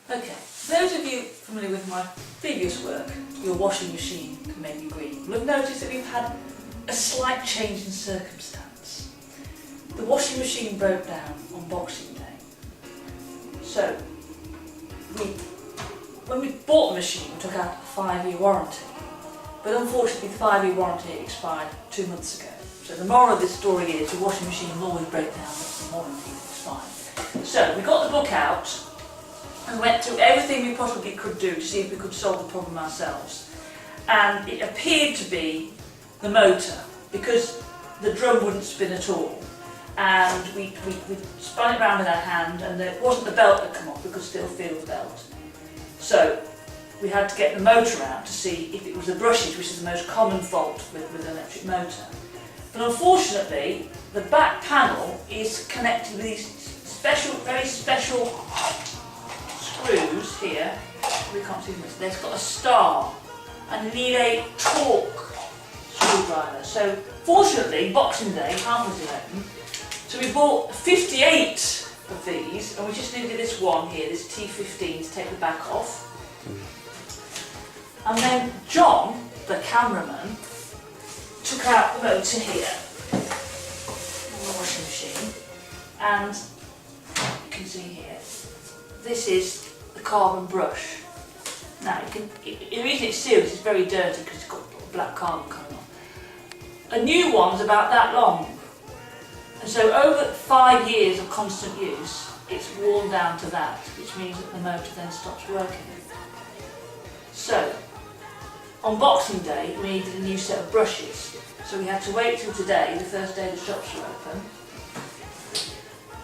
Okay, those of you familiar with my previous work, your washing machine can make you green, will have noticed that we've had a slight change in circumstance. The washing machine broke down on Boxing Day. So, when we bought the machine, we took out a 5-year warranty. But unfortunately, the 5-year warranty expired 2 months ago. So the moral of this story is the washing machine will always break down if the warranty is expired. So we got the book out and went through everything we possibly could do to see if we could solve the problem ourselves. And it appeared to be the motor, because the drum wouldn't spin at all. And we spun it around with our hand, and it wasn't the belt that come off, we could still feel the belt. So we had to get the motor out to see if it was the brushes, which is the most common fault with an electric motor. But unfortunately, the back panel is connected with these special, very special screws here. We can't see them. They've got a star, and you need a torque screwdriver. So fortunately, Boxing Day, 11:30, so we bought 58 of these, and we just needed this one here, this T15, to take the back off. And then John, the cameraman, took out the motor here on the washing machine, and you can see here, this is the carbon brush. Now, the reason it's serious, it's very dirty because it's got black carbon coming off. A new one's about that long, and so over 5 years of constant use, it's worn down to that, which means that the motor then stops working. So, on Boxing Day, we needed a new set of brushes, so we had to wait till today, the first day the shops were open.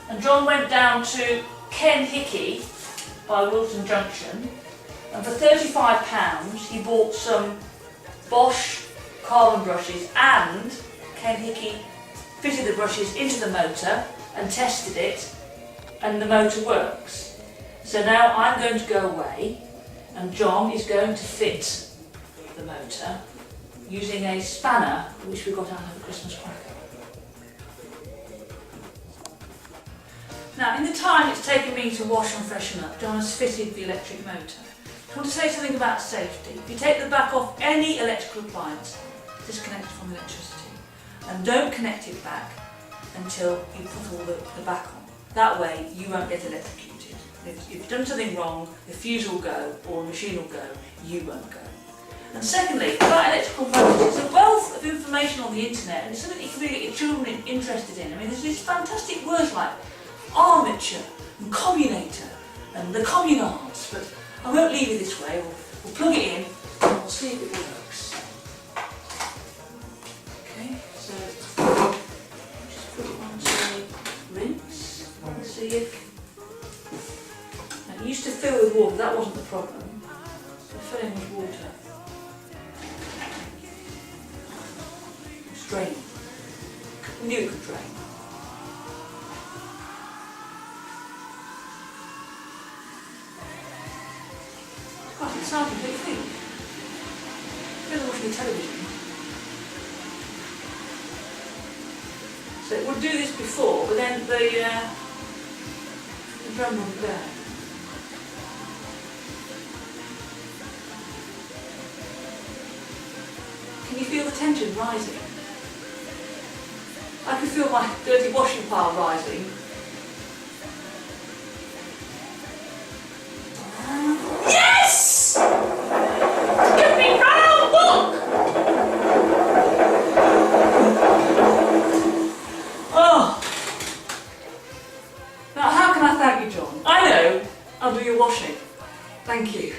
And John went down to Ken Hickey by Wilton Junction, and for £35 he bought some Bosch carbon brushes, and Ken Hickey fitted the brushes into the motor and tested it, and the motor works. So now I'm going to go away, and John is going to fit the motor using a spanner which we got out of a Christmas cracker. Now, in the time it's taken me to wash and freshen up, John has fitted the electric motor. I want to say something about safety. If you take the back off any electrical appliance, disconnect it from electricity, and don't connect it back until you put all the back on. That way you won't get electrocuted. If you've done something wrong, the fuse will go, or the machine will go, you won't go. And secondly, about electrical motors, there's a wealth of information on the internet, and it's something you can really get your children interested in. I mean, there's these fantastic words like armature and commutator and the communards, but I won't leave it this way. We'll plug it in and we'll see if it works. Okay, so just put it onto rinse and see if. Now, it used to fill with water, that wasn't the problem. So fill in with water. Drain. We knew it could drain. It's quite exciting, don't you think? You're not watching the television. So it would do this before, but then the drum wouldn't go. Can you feel the tension rising? I can feel my dirty washing pile rising. Yes! Get me round, look! Oh! Now, how can I thank you, John? I know, I'll do your washing. Thank you.